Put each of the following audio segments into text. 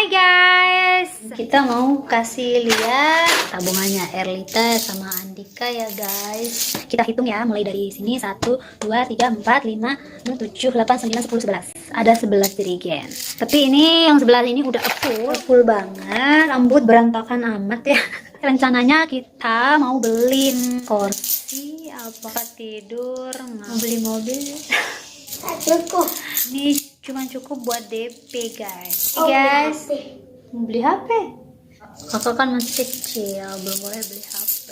Hai guys, kita mau kasih lihat tabungannya Erlita sama Andika ya guys. Kita hitung ya, mulai dari sini 1, 2, 3, 4, 5, 6, 7, 8, 9, 10, 11. Ada 11 jerigen. Tapi ini yang sebelah ini udah full banget. Rambut berantakan amat ya. Rencananya kita mau beli kursi, apa tidur, mau beli mobil. Cukup. Ini cuma cukup buat DP guys. Guys, mau beli HP. Kakak kan masih kecil, belum boleh beli HP.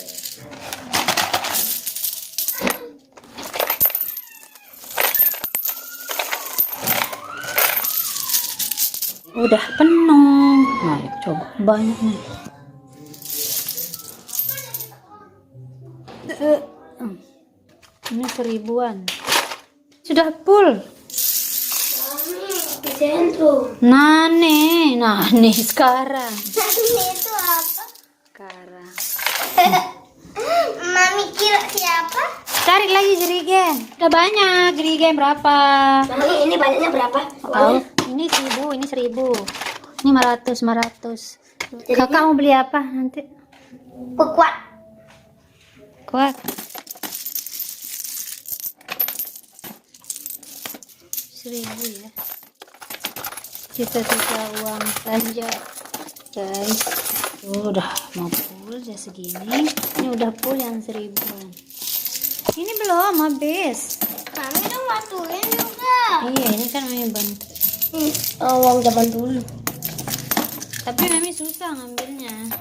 Udah penuh. Nah, coba banyak nih. Ini 1000-an. Sudah full. Di sentrum. Nane sekarang. Ini itu apa? Sekarang. Mami kira siapa? Cari lagi jerigen. Udah banyak jerigen berapa? Mami ini banyaknya berapa? Tahu? Ini 1000, ini 1000. Ini 500. Kakak mau beli apa nanti? Kuat. Kuat. 1000 ya. Kita sisa uang belanja guys. Udah mau full ya segini. Ini udah full yang 1000-an. Ini belum habis. Mami dong bantuin juga. Iya, ini kan Mami bantu. Uang zaman dulu. Tapi Mami susah ngambilnya.